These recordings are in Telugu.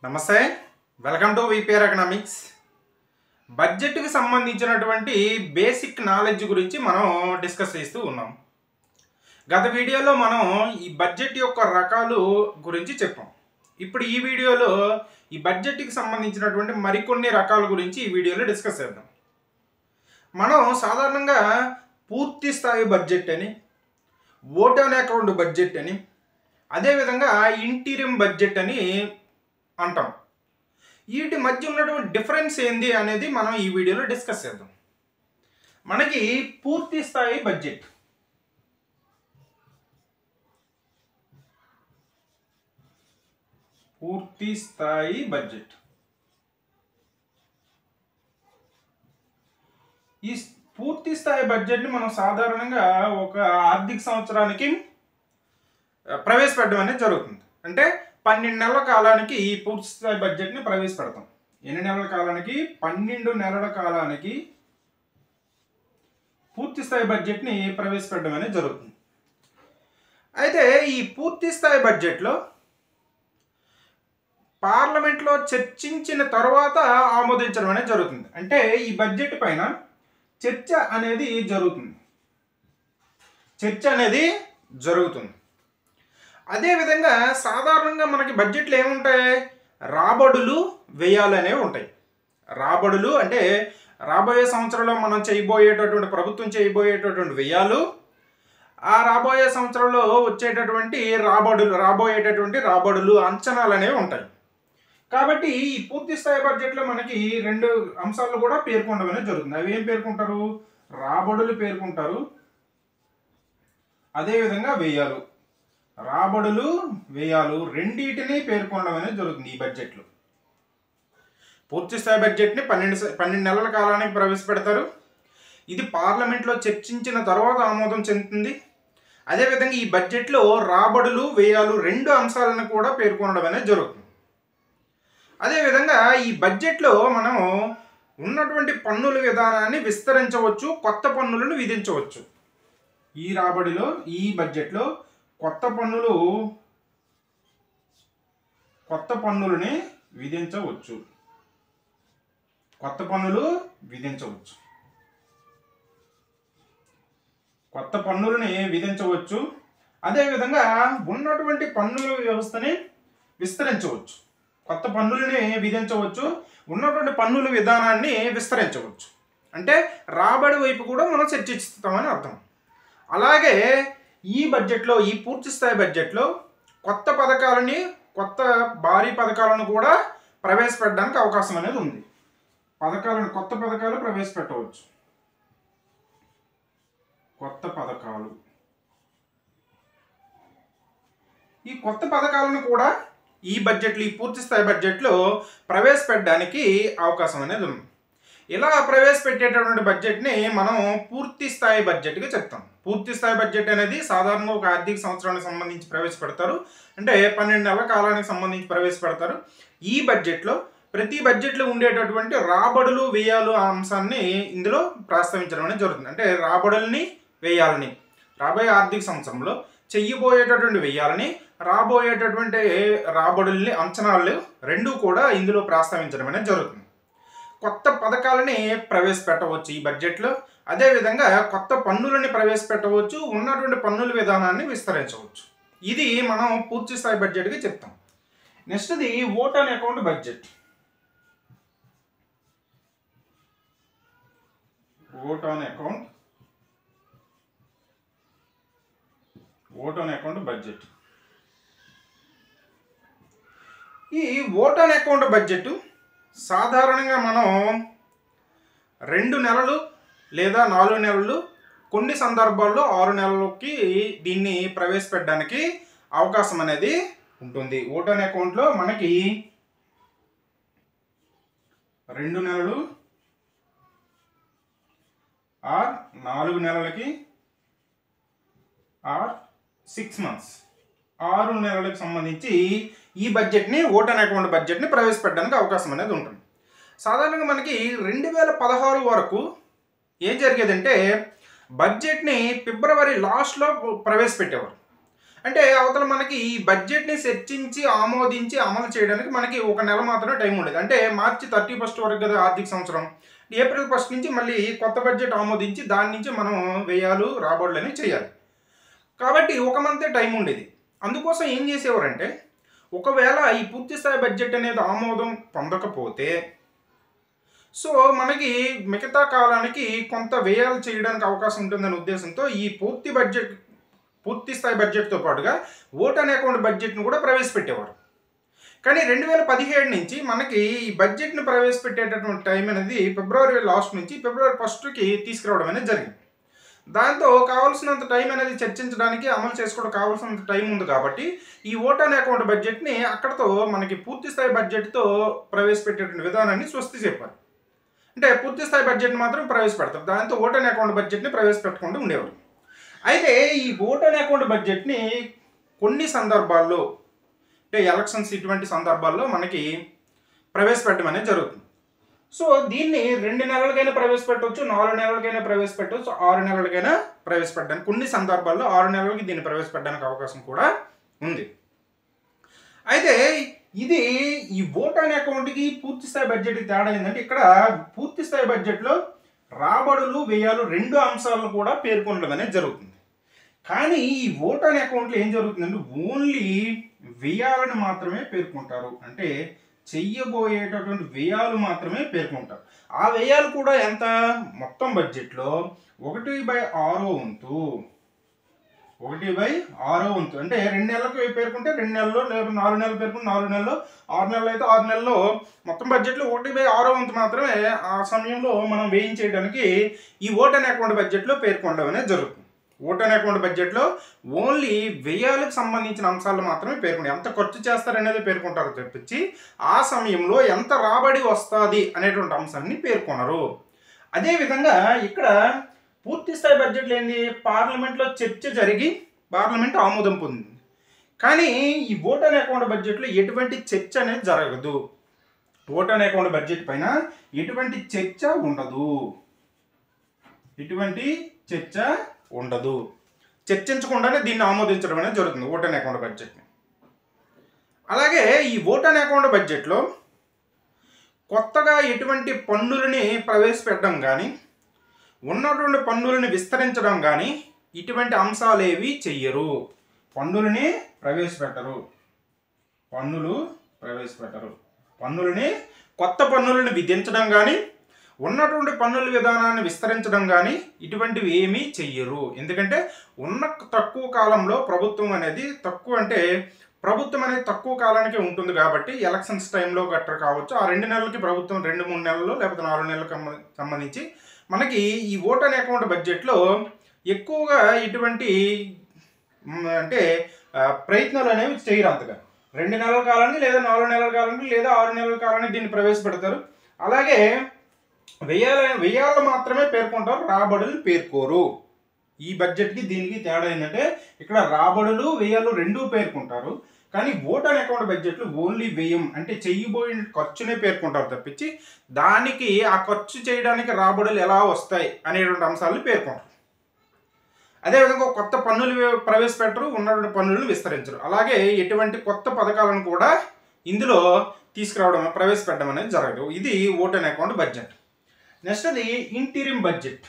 నమస్తే, వెల్కమ్ టు విపిఆర్ ఎకనామిక్స్. బడ్జెట్కి సంబంధించినటువంటి బేసిక్ నాలెడ్జ్ గురించి మనం డిస్కస్ చేస్తూ ఉన్నాం. గత వీడియోలో మనం ఈ బడ్జెట్ యొక్క రకాలు గురించి చెప్పాం. ఇప్పుడు ఈ వీడియోలో ఈ బడ్జెట్కి సంబంధించినటువంటి మరికొన్ని రకాల గురించి ఈ వీడియోలో డిస్కస్ చేద్దాం. మనం సాధారణంగా పూర్తి స్థాయి బడ్జెట్ అని, ఓట్ ఆన్ అకౌంట్ బడ్జెట్ అని, అదేవిధంగా ఇంటీరియం బడ్జెట్ అని అంటాం. వీటి మధ్య ఉన్నటువంటి డిఫరెన్స్ ఏంది అనేది మనం ఈ వీడియోలో డిస్కస్ చేద్దాం. మనకి పూర్తి స్థాయి బడ్జెట్, పూర్తి స్థాయి బడ్జెట్ ఈ పూర్తి స్థాయి బడ్జెట్ని మనం సాధారణంగా ఒక ఆర్థిక సంవత్సరానికి ప్రవేశపెట్టడం అనేది జరుగుతుంది. అంటే 12 నెలల కాలానికి ఈ పూర్తి స్థాయి బడ్జెట్ని ప్రవేశపెడతాం. ఎన్ని నెలల కాలానికి? 12 నెలల కాలానికి పూర్తి స్థాయి బడ్జెట్ని ప్రవేశపెట్టడం అనేది జరుగుతుంది. అయితే ఈ పూర్తి స్థాయి బడ్జెట్లో పార్లమెంట్లో చర్చించిన తర్వాత ఆమోదించడం అనేది జరుగుతుంది. అంటే ఈ బడ్జెట్ పైన చర్చ అనేది జరుగుతుంది. అదేవిధంగా సాధారణంగా మనకి బడ్జెట్లు ఏముంటాయి? రాబడులు, వ్యయాలు అనేవి ఉంటాయి. రాబడులు అంటే రాబోయే సంవత్సరంలో మనం ప్రభుత్వం చేయబోయేటటువంటి వ్యయాలు, ఆ రాబోయే సంవత్సరంలో వచ్చేటటువంటి రాబడులు అంచనాలు అనేవి ఉంటాయి. కాబట్టి ఈ పూర్తి స్థాయి బడ్జెట్లో మనకి 2 అంశాలు కూడా పేర్కొనడం అనేది జరుగుతుంది. అవి ఏం పేర్కొంటారు? రాబడులు పేర్కొంటారు, అదేవిధంగా వ్యయాలు. రాబడులు, వ్యయాలు రెండింటినీ పేర్కొనడం అనేది జరుగుతుంది ఈ బడ్జెట్లో. పూర్తి స్థాయి బడ్జెట్ని 12 నెలల కాలానికి ప్రవేశపెడతారు. ఇది పార్లమెంట్లో చర్చించిన తర్వాత ఆమోదం చెందుతుంది. అదేవిధంగా ఈ బడ్జెట్లో రాబడులు, వ్యయాలు 2 అంశాలను కూడా పేర్కొనడం అనేది జరుగుతుంది. అదేవిధంగా ఈ బడ్జెట్లో మనం ఉన్నటువంటి పన్నుల విధానాన్ని విస్తరించవచ్చు, కొత్త పన్నులను విధించవచ్చు. ఈ బడ్జెట్లో కొత్త పన్నులని విధించవచ్చు. కొత్త పన్నులని విధించవచ్చు. అదేవిధంగా ఉన్నటువంటి పన్నుల వ్యవస్థని విస్తరించవచ్చు. కొత్త పన్నులని విధించవచ్చు, ఉన్నటువంటి పన్నుల విధానాన్ని విస్తరించవచ్చు. అంటే రాబడి వైపు కూడా మనం చర్చిస్తామని అర్థం. అలాగే ఈ బడ్జెట్లో, ఈ పూర్తి స్థాయి బడ్జెట్లో కొత్త భారీ పథకాలను కూడా ప్రవేశపెట్టడానికి అవకాశం అనేది ఉంది. కొత్త పథకాలు ప్రవేశపెట్టవచ్చు. ఈ కొత్త పథకాలను కూడా ఈ పూర్తి స్థాయి బడ్జెట్లో ప్రవేశపెట్టడానికి అవకాశం అనేది ఉంది. ఇలా ప్రవేశపెట్టేటటువంటి బడ్జెట్ని మనం పూర్తి స్థాయి బడ్జెట్గా చెప్తాం. పూర్తి స్థాయి బడ్జెట్ అనేది సాధారణంగా ఒక ఆర్థిక సంవత్సరానికి సంబంధించి ప్రవేశపెడతారు. అంటే 12 నెలల కాలానికి సంబంధించి ప్రవేశపెడతారు. ఈ బడ్జెట్లో ప్రతి బడ్జెట్లో ఉండేటటువంటి రాబడులు, వ్యయాలు అంశాన్ని ఇందులో ప్రస్తావించడం అనేది జరుగుతుంది. అంటే రాబడుల్ని, వ్యయాలని, రాబోయే ఆర్థిక సంవత్సరంలో చెయ్యబోయేటటువంటి వ్యయాలని, రాబోయేటటువంటి రాబడుల్ని, అంచనాలు 2 కూడా ఇందులో ప్రస్తావించడం అనేది జరుగుతుంది. కొత్త పథకాలని ప్రవేశపెట్టవచ్చు ఈ బడ్జెట్లో. అదేవిధంగా కొత్త పన్నులని ప్రవేశపెట్టవచ్చు, ఉన్నటువంటి పన్నుల విధానాన్ని విస్తరించవచ్చు. ఇది మనం పూర్తి స్థాయి బడ్జెట్గా చెప్తాం. నెక్స్ట్ది vote on account budget. Vote on account budget. ఈ ఓట్ ఆన్ అకౌంట్ బడ్జెట్ సాధారణంగా మనం 2 నెలలు లేదా 4 నెలలు, కొన్ని సందర్భాల్లో 6 నెలలకి దీన్ని ప్రవేశపెట్టడానికి అవకాశం అనేది ఉంటుంది. ఓట్ ఆన్ అకౌంట్లో మనకి 2 నెలలు ఆర్ 4 నెలలకి ఆర్ 6 మంత్స్, 6 నెలలకు సంబంధించి ఈ బడ్జెట్ని, ఓట్ ఆన్ అకౌంట్ బడ్జెట్ని ప్రవేశపెట్టడానికి అవకాశం అనేది ఉంటుంది. సాధారణంగా మనకి 2016 వరకు ఏం జరిగేదంటే బడ్జెట్ని ఫిబ్రవరి లాస్ట్లో ప్రవేశపెట్టేవారు. అంటే అవతల మనకి ఈ బడ్జెట్ని చర్చించి ఆమోదించి అమలు చేయడానికి మనకి ఒక నెల మాత్రమే టైం ఉండేది. అంటే మార్చి 31 వరకు కదా ఆర్థిక సంవత్సరం. ఏప్రిల్ 1 నుంచి మళ్ళీ కొత్త బడ్జెట్ ఆమోదించి దాని నుంచి మనం వ్యయాలు రాబడులు అనేవి చేయాలి. కాబట్టి ఒక మంతే టైం ఉండేది. అందుకోసం ఏం చేసేవారంటే ఒకవేళ ఈ పూర్తి స్థాయి బడ్జెట్ అనేది ఆమోదం పొందకపోతే సో మనకి మిగతా కాలానికి కొంత వ్యయాలు చేయడానికి అవకాశం ఉంటుందనే ఉద్దేశంతో ఈ పూర్తి స్థాయి బడ్జెట్తో పాటుగా ఓట్ అనే అకౌంట్ బడ్జెట్ను కూడా ప్రవేశపెట్టేవారు. కానీ 2017 నుంచి మనకి ఈ బడ్జెట్ను ప్రవేశపెట్టేటటువంటి టైం అనేది ఫిబ్రవరి లాస్ట్ నుంచి ఫిబ్రవరి 1కి తీసుకురావడం అనేది జరిగింది. దాంతో కావాల్సినంత టైం అనేది చర్చించడానికి అమలు చేసుకోవడం కావాల్సినంత టైం ఉంది కాబట్టి ఈ ఓట్ అనే అకౌంట్ బడ్జెట్ని అక్కడతో మనకి పూర్తి స్థాయి బడ్జెట్తో ప్రవేశపెట్టేటువంటి విధానాన్ని స్వస్తి చెప్పారు. అంటే పూర్తి స్థాయి బడ్జెట్ని మాత్రం ప్రవేశపెడతారు. దాంతో ఓట్ అనే అకౌంట్ బడ్జెట్ని ప్రవేశపెట్టకుండా ఉండేవారు. అయితే ఈ ఓట్ అనే అకౌంట్ బడ్జెట్ని కొన్ని సందర్భాల్లో అంటే ఎలక్షన్స్ ఇటువంటి సందర్భాల్లో మనకి ప్రవేశపెట్టడం అనేది జరుగుతుంది. సో దీన్ని 2 నెలలకైనా ప్రవేశపెట్టవచ్చు, 4 నెలలకైనా ప్రవేశపెట్టవచ్చు, 6 నెలలకైనా ప్రవేశపెట్టడానికి కొన్ని సందర్భాల్లో 6 నెలలకి దీన్ని ప్రవేశపెట్టడానికి అవకాశం కూడా ఉంది. అయితే ఇది ఈ ఓట్ అనే అకౌంట్కి పూర్తి స్థాయి బడ్జెట్కి తేడా ఏంటంటే ఇక్కడ పూర్తి స్థాయి బడ్జెట్లో రాబడులు వ్యయాలు 2 అంశాలను కూడా పేర్కొనడం అనేది జరుగుతుంది. కానీ ఈ ఓట్ అనే అకౌంట్లో ఏం జరుగుతుందంటే ఓన్లీ వ్యయాలను మాత్రమే పేర్కొంటారు. అంటే చెయ్యబోయేటటువంటి వ్యయాలు మాత్రమే పేర్కొంటారు. ఆ వ్యయాలు కూడా ఎంత మొత్తం బడ్జెట్లో 1/6 వంతు 1/6 వంతు అంటే 2 నెలలకు పేర్కొంటే 2 నెలల్లో లేదా 4 నెలలు పేర్కొంటే 4 నెలల్లో 6 నెలలు అయితే 6 నెలల్లో మొత్తం బడ్జెట్లో 1/6 వంతు మాత్రమే ఆ సమయంలో మనం వేయించేయడానికి ఈ ఓట్ అనే అకౌంట్ బడ్జెట్లో పేర్కొనడం అనేది జరుగుతుంది. ఓట్ అనే అకౌంట్ బడ్జెట్లో ఓన్లీ వ్యయాలకు సంబంధించిన అంశాలు మాత్రమే పేర్కొంటారు. ఎంత ఖర్చు చేస్తారనేది పేర్కొంటారు తప్పించి ఆ సమయంలో ఎంత రాబడి వస్తుంది అనేటువంటి అంశాన్ని పేర్కొనరు. అదేవిధంగా ఇక్కడ పూర్తి స్థాయి బడ్జెట్లో ఏంది పార్లమెంట్లో చర్చ జరిగి పార్లమెంట్ ఆమోదం పొందింది. కానీ ఈ ఓట్ అనే అకౌంట్ బడ్జెట్లో ఎటువంటి చర్చ అనేది జరగదు. ఓట్ అనే అకౌంట్ బడ్జెట్ పైన ఎటువంటి చర్చ ఉండదు. చర్చించకుండానే దీన్ని ఆమోదించడం అనేది జరుగుతుంది ఓట్ అనే అకౌంట్ బడ్జెట్ని. అలాగే ఈ ఓట్ అనే అకౌంట్ బడ్జెట్లో కొత్తగా ఎటువంటి పన్నులని ప్రవేశపెట్టడం కానీ ఉన్నటువంటి పన్నులను విస్తరించడం కానీ ఇటువంటి అంశాలు ఏవి చెయ్యరు. పన్నులని ప్రవేశపెట్టరు. కొత్త పన్నులను విధించడం కానీ ఉన్నటువంటి పన్నుల విధానాన్ని విస్తరించడం కానీ ఇటువంటివి ఏమీ చెయ్యరు. ఎందుకంటే ఉన్న తక్కువ కాలంలో ప్రభుత్వం అనేది తక్కువ కాలానికి ఉంటుంది కాబట్టి ఎలక్షన్స్ టైంలో గట్రా కావచ్చు ఆ 2 నెలలకి ప్రభుత్వం 2-3 నెలలు లేకపోతే 4 నెలలకు సంబంధించి మనకి ఈ ఓట్ అనే అకౌంట్ బడ్జెట్లో ఎక్కువగా ఇటువంటి అంటే ప్రయత్నాలు అనేవి చేయరు అంతగా. 2 నెలల కాలానికి లేదా 4 నెలల కాలానికి లేదా 6 నెలల కాలానికి దీన్ని ప్రవేశపెడతారు. అలాగే వ్యయాలు మాత్రమే పేర్కొంటారు, రాబడులు పేర్కోరు. ఈ బడ్జెట్కి దీనికి తేడా ఏంటంటే ఇక్కడ రాబడులు వ్యయాలు 2 పేర్కొంటారు. కానీ ఓట్ అనే అకౌంట్ బడ్జెట్లో ఓన్లీ వ్యయం అంటే చెయ్యబోయిన ఖర్చునే పేర్కొంటారు తప్పించి దానికి ఆ ఖర్చు చేయడానికి రాబడులు ఎలా వస్తాయి అనేటువంటి అంశాలను పేర్కొంటారు. అదేవిధంగా కొత్త పన్నులు ప్రవేశపెట్టరు, ఉన్నటువంటి పన్నులను విస్తరించరు. అలాగే ఎటువంటి కొత్త పథకాలను కూడా ఇందులో ప్రవేశపెట్టడం అనేది జరగదు. ఇది ఓట్ అనే అకౌంట్ బడ్జెట్. నెక్స్ట్ అది ఇంటీరియం బడ్జెట్.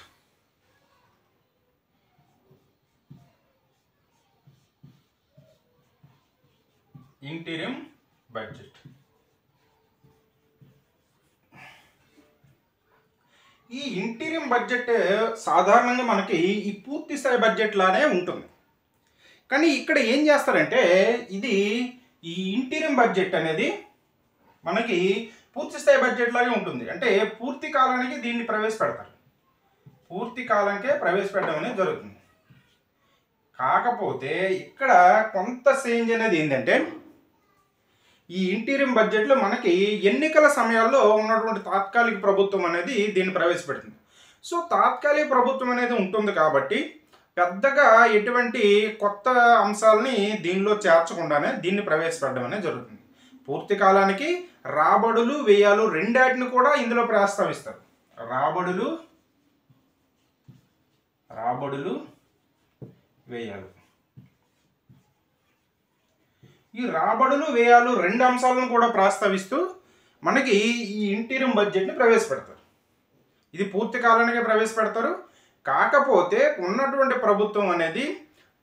ఈ ఇంటీరియం బడ్జెట్ సాధారణంగా మనకి ఈ పూర్తి స్థాయి బడ్జెట్ లానే ఉంటుంది. కానీ ఇక్కడ ఏం చేస్తారంటే ఇది ఈ ఇంటీరియం బడ్జెట్ అనేది మనకి పూర్తి స్థాయి బడ్జెట్ లాగే ఉంటుంది. అంటే పూర్తి కాలానికి దీన్ని ప్రవేశపెడతారు. పూర్తి కాలానికే ప్రవేశపెట్టడం అనేది జరుగుతుంది. కాకపోతే ఇక్కడ కొంత చేంజ్ అనేది ఏంటంటే ఈ ఇంటీరియం బడ్జెట్లో మనకి ఎన్నికల సమయాల్లో ఉన్నటువంటి తాత్కాలిక ప్రభుత్వం అనేది దీన్ని ప్రవేశపెడుతుంది. సో తాత్కాలిక ప్రభుత్వం అనేది ఉంటుంది కాబట్టి పెద్దగా ఎటువంటి కొత్త అంశాలని దీనిలో చేర్చకుండానే దీన్ని ప్రవేశపెట్టడం అనేది జరుగుతుంది. పూర్తి కాలానికి రాబడులు వ్యయాలు రెండాటిని కూడా ఇందులో ప్రస్తావిస్తారు. రాబడులు వ్యయాలు. ఈ రాబడులు వ్యయాలు రెండు అంశాలను కూడా ప్రస్తావిస్తూ మనకి ఈ ఇంటీరియం బడ్జెట్ని ప్రవేశపెడతారు. ఇది పూర్తి కాలానికే ప్రవేశపెడతారు. కాకపోతే ఉన్నటువంటి ప్రభుత్వం అనేది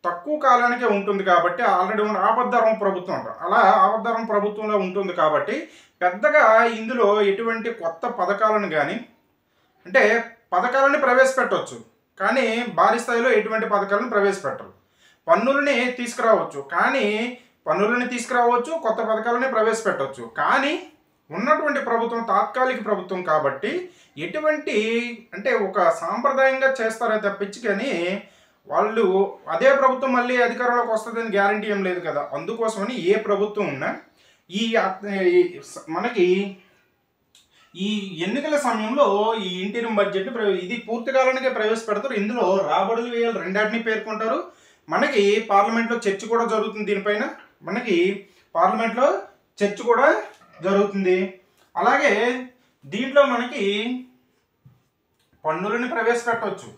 తక్కువ కాలానికే ఉంటుంది కాబట్టి, ఆల్రెడీ ఉన్న ఆపద్ధర్మ ప్రభుత్వం అంటారు, అలా ఆపద్ధర్మ ప్రభుత్వంలో ఉంటుంది కాబట్టి పెద్దగా ఇందులో ఎటువంటి కొత్త పథకాలను కానీ, అంటే పథకాలని ప్రవేశపెట్టవచ్చు కానీ భారీ స్థాయిలో ఎటువంటి పథకాలను ప్రవేశపెట్టరు. పన్నులని తీసుకురావచ్చు కానీ కొత్త పథకాలని ప్రవేశపెట్టవచ్చు. కానీ ఉన్నటువంటి ప్రభుత్వం తాత్కాలిక ప్రభుత్వం కాబట్టి ఎటువంటి, అంటే ఒక సాంప్రదాయంగా చేస్తారే తప్పించి కానీ వాళ్ళు అదే ప్రభుత్వం మళ్ళీ అధికారంలోకి వస్తుందని గ్యారంటీ ఏం లేదు కదా. అందుకోసమని ఏ ప్రభుత్వం ఉన్నా మనకి ఈ ఎన్నికల సమయంలో ఈ ఇంటీరియం బడ్జెట్ ఇది పూర్తి కాలానికే ప్రవేశపెడతారు. ఇందులో రాబడులు వ్యయాలు రెండాటిని పేర్కొంటారు. మనకి పార్లమెంట్లో చర్చ కూడా జరుగుతుంది దీనిపైన. మనకి పార్లమెంట్లో చర్చ కూడా జరుగుతుంది. అలాగే దీంట్లో మనకి పన్నులని ప్రవేశపెట్టవచ్చు,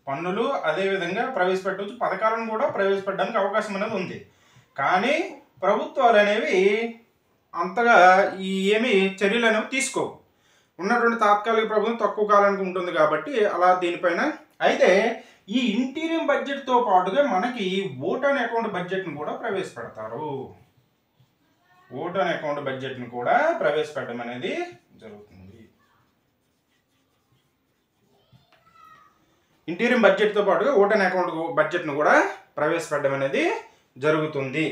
పన్నులు అదేవిధంగా ప్రవేశపెట్టవచ్చు, పథకాలను కూడా ప్రవేశపెట్టడానికి అవకాశం అనేది ఉంది. కానీ ప్రభుత్వాలు అనేవి అంతగా ఏమి చర్యలు అనేవి తీసుకోవు. ఉన్నటువంటి తాత్కాలిక ప్రభుత్వం తక్కువ కాలానికి ఉంటుంది కాబట్టి అలా దీనిపైన. అయితే ఈ ఇంటీరియం బడ్జెట్తో పాటుగా మనకి ఓట్ ఆన్ అకౌంట్ బడ్జెట్ను కూడా ప్రవేశపెడతారు. ఓట్ ఆన్ అకౌంట్ బడ్జెట్ను కూడా ప్రవేశపెట్టడం అనేది జరుగుతుంది. ఇంటీరియం బడ్జెట్తో పాటుగా ఓట్ ఆన్ అకౌంట్ బడ్జెట్ను కూడా ప్రవేశపెట్టడం అనేది జరుగుతుంది.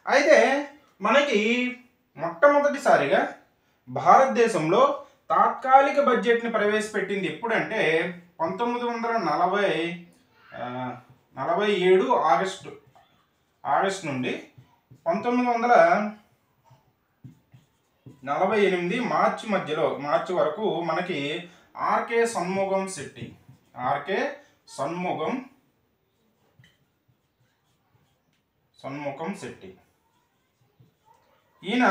అయితే మనకి మొట్టమొదటిసారిగా భారతదేశంలో తాత్కాలిక బడ్జెట్ని ప్రవేశపెట్టింది ఎప్పుడంటే 1947 ఆగస్టు నుండి 1948 మార్చి వరకు మనకి ఆర్కే షణ్ముగం శెట్టి ఈయన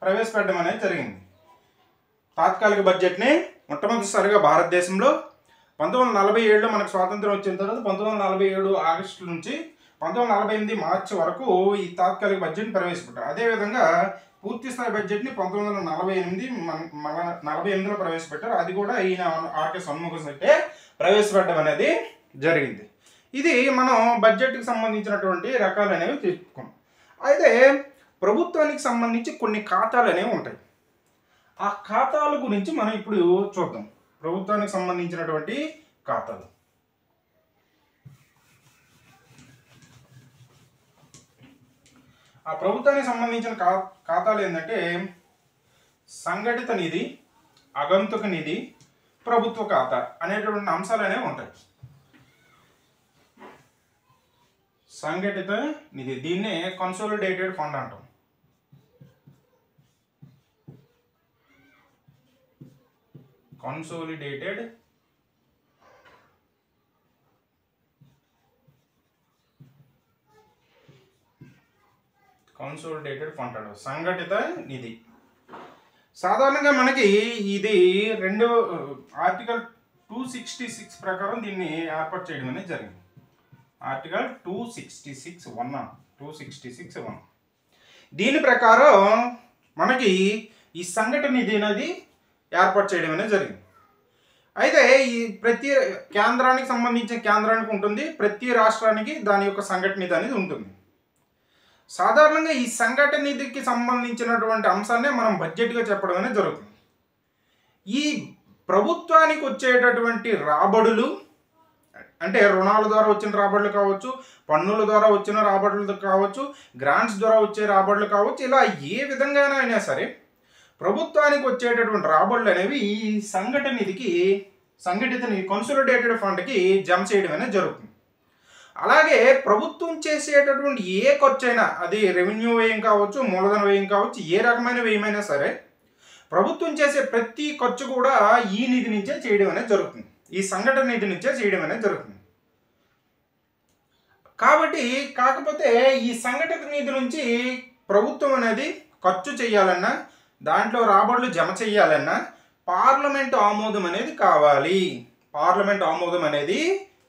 ప్రవేశపెట్టడం అనేది జరిగింది. తాత్కాలిక బడ్జెట్ని మొట్టమొదటిసారిగా భారతదేశంలో 1947లో మనకు స్వాతంత్రం వచ్చిన తర్వాత 1947 ఆగస్టు నుంచి 1948 మార్చి వరకు ఈ తాత్కాలిక బడ్జెట్ని ప్రవేశపెట్టారు. అదేవిధంగా పూర్తి స్థాయి బడ్జెట్ని 1948లో ప్రవేశపెట్టారు. అది కూడా ఈయన ఆర్కే షణ్ముగం శెట్టి ప్రవేశపెట్టడం అనేది జరిగింది. ఇది మనం బడ్జెట్కి సంబంధించినటువంటి రకాలు అనేవి తీసుకున్నాం. అయితే ప్రభుత్వానికి సంబంధించి కొన్ని ఖాతాలు అనేవి ఉంటాయి. ఆ ఖాతాల గురించి మనం ఇప్పుడు చూద్దాం. ప్రభుత్వానికి సంబంధించినటువంటి ఖాతాలు. ఆ ప్రభుత్వానికి సంబంధించిన ఖాతాలు ఏంటంటే సంఘటిత నిధి, ఆగంతుక నిధి, ప్రభుత్వ ఖాతా అనేటువంటి అంశాలు అనేవి ఉంటాయి. సంఘటిత నిధి, దీన్నే కన్సాలిడేటెడ్ ఫండ్ అంటాం. కన్సాలిడేటెడ్ ఫండ్ అంటాం, సంఘటిత నిధి. సాధారణంగా మనకి ఇది ఆర్టికల్ 266 ప్రకారం దీన్ని ఏర్పాటు చేయడం అనేది జరిగింది. ఆర్టికల్ 266(1). దీని ప్రకారం మనకి ఈ సంఘటన నిధి అనేది ఏర్పాటు చేయడం అనేది జరిగింది. అయితే ఈ ప్రతి కేంద్రానికి సంబంధించిన కేంద్రానికి ఉంటుంది, ప్రతి రాష్ట్రానికి దాని యొక్క సంఘటన నిధి అనేది ఉంటుంది. సాధారణంగా ఈ సంఘటన నిధికి సంబంధించినటువంటి అంశాన్ని మనం బడ్జెట్గా చెప్పడం అనేది జరుగుతుంది. ఈ ప్రభుత్వానికి వచ్చేటటువంటి రాబడులు, అంటే రుణాల ద్వారా వచ్చిన రాబడులు కావచ్చు, పన్నుల ద్వారా వచ్చిన రాబడులు కావచ్చు, గ్రాంట్స్ ద్వారా వచ్చే రాబడులు కావచ్చు, ఇలా ఏ విధంగానైనా సరే ప్రభుత్వానికి వచ్చేటటువంటి రాబడులు అనేవి ఈ సంఘటిత నిధి కన్సాలిడేటెడ్ ఫండ్కి జమ చేయడం అనేది జరుగుతుంది. అలాగే ప్రభుత్వం చేసేటటువంటి ఏ ఖర్చు అయినా, అది రెవెన్యూ వ్యయం కావచ్చు, మూలధన వ్యయం కావచ్చు, ఏ రకమైన వ్యయమైనా సరే ప్రభుత్వం చేసే ప్రతి ఖర్చు కూడా ఈ నిధి నుంచే చేయడం అనేది జరుగుతుంది, ఈ సంఘటన నిధి నుంచే చేయడం అనేది జరుగుతుంది. కాకపోతే ఈ సంఘటిత నిధి నుంచి ప్రభుత్వం అనేది ఖర్చు చేయాలన్నా, దాంట్లో రాబడులు జమ చేయాలన్నా పార్లమెంటు ఆమోదం అనేది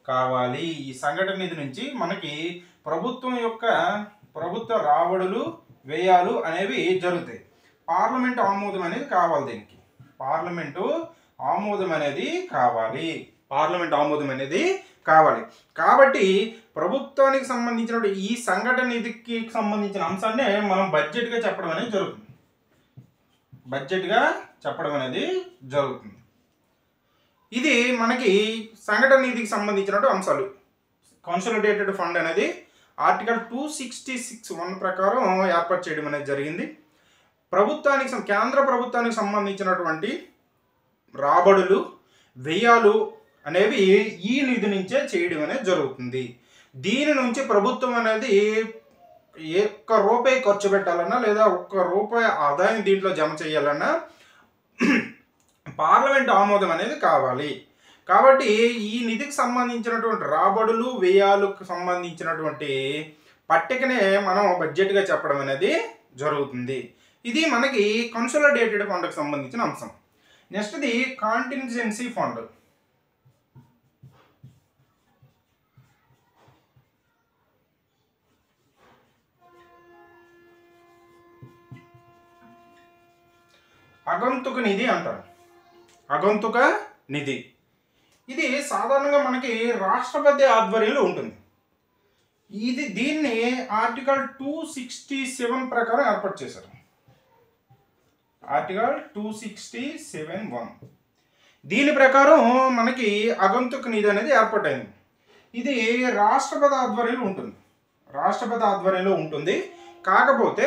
కావాలి. ఈ సంఘటన నిధి నుంచి మనకి ప్రభుత్వం యొక్క ప్రభుత్వ రాబడులు వ్యయాలు అనేవి జరుగుతాయి. పార్లమెంట్ ఆమోదం అనేది కావాలి. దీనికి పార్లమెంటు ఆమోదం అనేది కావాలి. పార్లమెంట్ ఆమోదం అనేది కావాలి. కాబట్టి ప్రభుత్వానికి సంబంధించిన ఈ సంఘటన నిధికి సంబంధించిన అంశాన్ని మనం బడ్జెట్గా చెప్పడం అనేది జరుగుతుంది. బడ్జెట్గా చెప్పడం అనేది జరుగుతుంది. ఇది మనకి సంఘటన నిధికి సంబంధించినటువంటి అంశాలు. కన్సాలిడేటెడ్ ఫండ్ అనేది ఆర్టికల్ 266(1) ప్రకారం ఏర్పాటు చేయడం అనేది జరిగింది. కేంద్ర ప్రభుత్వానికి సంబంధించినటువంటి రాబడులు వ్యయాలు అనేవి ఈ నిధి నుంచే చేయడం అనేది జరుగుతుంది. దీని నుంచి ప్రభుత్వం అనేది ఒక్క రూపాయి ఖర్చు పెట్టాలన్నా లేదా ఒక్క రూపాయి ఆదాయం దీంట్లో జమ చేయాలన్నా పార్లమెంట్ ఆమోదం అనేది కావాలి. కాబట్టి ఈ నిధికి సంబంధించినటువంటి రాబడులు వ్యయాలకు సంబంధించినటువంటి పట్టికనే మనం బడ్జెట్గా చెప్పడం అనేది జరుగుతుంది. ఇది మనకి కన్సాలిడేటెడ్ ఫండ్కి సంబంధించిన అంశం. నెక్స్ట్ది కాంటింజెన్సీ ఫండ్. అగంతుక నిధి అంటారు. అగంతుక నిధి ఇది సాధారణంగా మనకి రాష్ట్రపతి ఆధ్వర్యంలో ఉంటుంది. దీన్ని ఆర్టికల్ 267 ప్రకారం ఏర్పాటు చేశారు. ఆర్టికల్ 267(1) దీని ప్రకారం మనకి అగంతుక నిధి అనేది ఏర్పాటైంది. ఇది రాష్ట్రపతి ఆధ్వర్యంలో ఉంటుంది. రాష్ట్రపతి ఆధ్వర్యంలో ఉంటుంది. కాకపోతే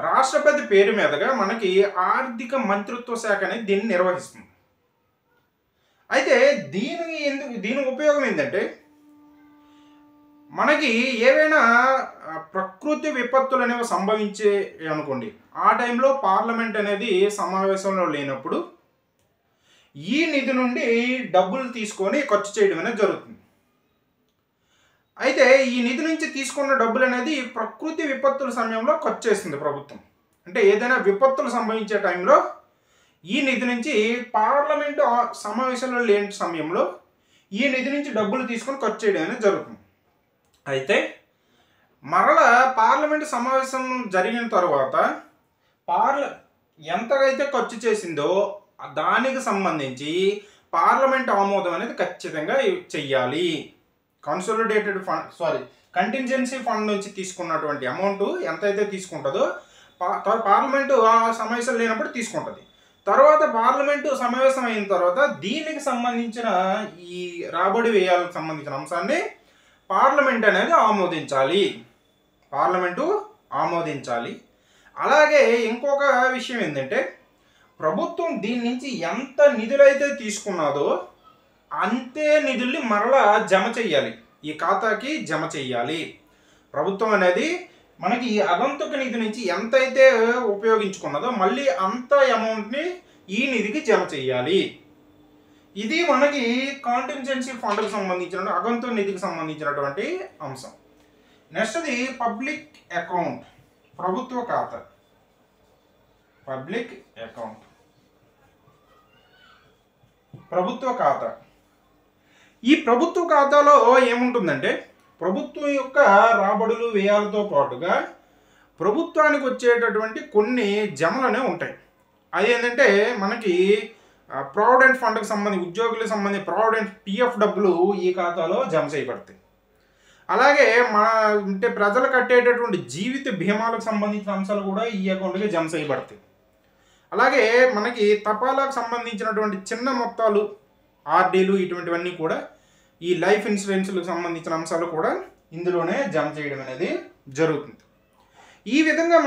రాష్ట్రపతి పేరు మీదుగా మనకి ఆర్థిక మంత్రిత్వ శాఖ అనేది దీన్ని నిర్వహిస్తుంది. అయితే దీని ఉపయోగం ఏంటంటే మనకి ఏవైనా ప్రకృతి విపత్తులు అనేవి సంభవించే అనుకోండి, ఆ టైంలో పార్లమెంట్ అనేది సమావేశంలో లేనప్పుడు ఈ నిధి నుండి డబ్బులు తీసుకొని ఖర్చు చేయడం అనేది జరుగుతుంది. అయితే ఈ నిధి నుంచి తీసుకున్న డబ్బులు అనేది ప్రకృతి విపత్తుల సమయంలో ఖర్చు చేస్తుంది ప్రభుత్వం. అంటే ఏదైనా విపత్తులు సంభవించే టైంలో ఈ నిధి నుంచి పార్లమెంటు సమావేశంలో లేని సమయంలో ఈ నిధి నుంచి డబ్బులు తీసుకొని ఖర్చు చేయడం అనేది జరుగుతుంది. అయితే మరలా పార్లమెంటు సమావేశం జరిగిన తర్వాత ఎంతైతే ఖర్చు చేసిందో దానికి సంబంధించి పార్లమెంట్ ఆమోదం అనేది ఖచ్చితంగా చెయ్యాలి. కన్సాలిడేటెడ్ ఫండ్ కంటింజెన్సీ ఫండ్ నుంచి తీసుకున్నటువంటి అమౌంట్ ఎంతైతే తీసుకుంటుందో పార్లమెంటు ఆ సమావేశం లేనప్పుడు తీసుకుంటుంది. తర్వాత పార్లమెంటు సమావేశం అయిన తర్వాత దీనికి సంబంధించిన ఈ రాబడి వ్యయాలకు సంబంధించిన అంశాన్ని పార్లమెంట్ అనేది ఆమోదించాలి. పార్లమెంటు ఆమోదించాలి. అలాగే ఇంకొక విషయం ఏంటంటే ప్రభుత్వం దీని నుంచి ఎంత నిధులైతే తీసుకున్నదో అంతే నిధుల్ని మరలా జమ చెయ్యాలి. ఈ ఖాతాకి జమ చెయ్యాలి. ప్రభుత్వం అనేది మనకి ఈ అగంతుక నిధి నుంచి ఎంతైతే ఉపయోగించుకున్నదో మళ్ళీ అంత అమౌంట్ని ఈ నిధికి జమ చెయ్యాలి. ఇది మనకి కాంటింజెన్సీ ఫండ్కి సంబంధించిన అగంతుక నిధికి సంబంధించినటువంటి అంశం. నెక్స్ట్ది పబ్లిక్ అకౌంట్, ప్రభుత్వ ఖాతా. పబ్లిక్ అకౌంట్, ప్రభుత్వ ఖాతా. ఈ ప్రభుత్వ ఖాతాలో ఏముంటుందంటే ప్రభుత్వం యొక్క రాబడులు వ్యయాలతో పాటుగా ప్రభుత్వానికి వచ్చేటటువంటి కొన్ని జమలనే ఉంటాయి. అది ఏంటంటే మనకి ప్రావిడెంట్ ఫండ్కి సంబంధించి ఉద్యోగులకు సంబంధించి ప్రావిడెంట్ PF డబ్బులు ఈ ఖాతాలో జమ చేయబడతాయి. అలాగే అంటే ప్రజలు కట్టేటటువంటి జీవిత బీమాలకు సంబంధించిన అంశాలు కూడా ఈ అకౌంట్కి జమ చేయబడతాయి. అలాగే మనకి తపాలాకు సంబంధించినటువంటి చిన్న మొత్తాలు RDలు ఇటువంటివన్నీ కూడా ఈ లైఫ్ ఇన్సూరెన్స్లకు సంబంధించిన అంశాలు కూడా ఇందులోనే జమ చేయడం అనేది జరుగుతుంది. ఈ విధంగా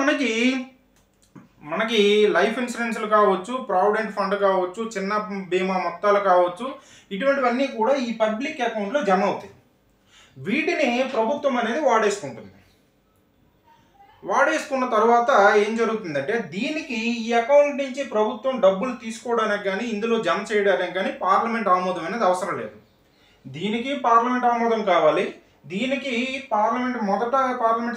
మనకి లైఫ్ ఇన్సూరెన్స్లు కావచ్చు, ప్రావిడెంట్ ఫండ్ కావచ్చు, చిన్న బీమా మొత్తాలు కావచ్చు, ఇటువంటివన్నీ కూడా ఈ పబ్లిక్ అకౌంట్లో జమ అవుతాయి. వీటిని ప్రభుత్వం అనేది వాడేసుకున్న తర్వాత ఏం జరుగుతుందంటే దీనికి ఈ అకౌంట్ నుంచి ప్రభుత్వం డబ్బులు తీసుకోవడానికి కానీ ఇందులో జమ చేయడానికి కానీ పార్లమెంట్ ఆమోదం అనేది అవసరం లేదు. దీనికి పార్లమెంట్ ఆమోదం కావాలి. దీనికి పార్లమెంట్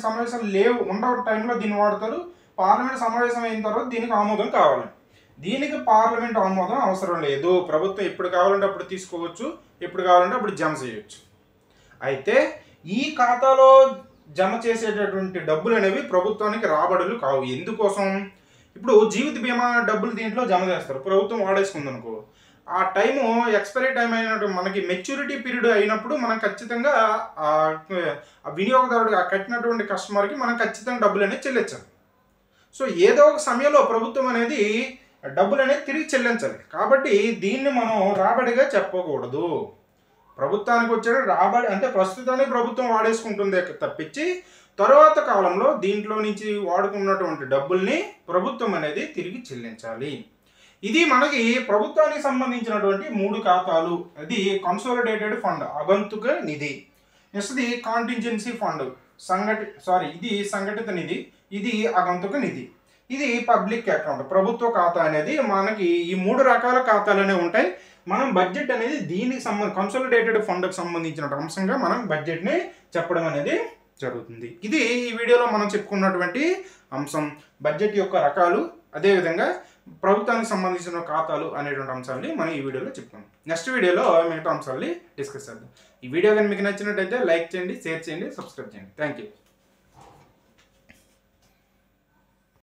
సమావేశాలు ఉండవ టైంలో దీన్ని వాడతారు. పార్లమెంట్ సమావేశం అయిన తర్వాత దీనికి ఆమోదం కావాలి. దీనికి పార్లమెంట్ ఆమోదం అవసరం లేదు. ప్రభుత్వం ఎప్పుడు కావాలంటే అప్పుడు తీసుకోవచ్చు, ఎప్పుడు కావాలంటే అప్పుడు జమ చేయవచ్చు. అయితే ఈ ఖాతాలో జమ చేసేటటువంటి డబ్బులు అనేవి ప్రభుత్వానికి రాబడులు కావు. ఎందుకోసం? ఇప్పుడు జీవిత బీమా డబ్బులు దీంట్లో జమ చేస్తారు, ప్రభుత్వం వాడేసుకుంది అనుకో, ఆ టైము ఎక్స్పైరీ టైం అయినట్టు మనకి మెచ్యూరిటీ పీరియడ్ అయినప్పుడు మనం ఖచ్చితంగా ఆ వినియోగదారుడు కట్టినటువంటి కస్టమర్కి మనం ఖచ్చితంగా డబ్బులు అనేది చెల్లించాలి. సో ఏదో ఒక సమయంలో ప్రభుత్వం అనేది డబ్బులు అనేది తిరిగి చెల్లించాలి. కాబట్టి దీన్ని మనం రాబడిగా చెప్పకూడదు. ప్రభుత్వానికి వచ్చే రాబడి అంటే ప్రస్తుతానికి ప్రభుత్వం వాడేసుకుంటుందే తప్పించి తర్వాత కాలంలో దీంట్లో నుంచి వాడుకున్నటువంటి డబ్బుల్ని ప్రభుత్వం అనేది తిరిగి చెల్లించాలి. ఇది మనకి ప్రభుత్వానికి సంబంధించినటువంటి 3 ఖాతాలు. అది కన్సాలిడేటెడ్ ఫండ్, ఆగంతుక నిధి. నెక్స్ట్ది కాంటింజెన్సీ ఫండ్, ఇది సంఘటిత నిధి, ఇది ఆగంతుక నిధి. ఇది పబ్లిక్ అకౌంట్, ప్రభుత్వ ఖాతా అనేది మనకి ఈ 3 రకాల ఖాతాలనే ఉంటాయి. మనం బడ్జెట్ అనేది దీనికి కన్సాలిడేటెడ్ ఫండ్కి సంబంధించిన అంశంగా మనం బడ్జెట్ని చెప్పడం అనేది జరుగుతుంది. ఇది ఈ వీడియోలో మనం చెప్పుకున్నటువంటి అంశం, బడ్జెట్ యొక్క రకాలు, అదేవిధంగా ప్రభుత్వానికి సంబంధించిన ఖాతాలు అనేటువంటి అంశాలని మనం ఈ వీడియోలో చెప్పుకున్నాం. నెక్స్ట్ వీడియోలో మిగతా అంశాలని డిస్కస్ చేద్దాం. ఈ వీడియో కానీ మీకు నచ్చినట్టయితే లైక్ చేయండి, షేర్ చేయండి, సబ్స్క్రైబ్ చేయండి. Thank you.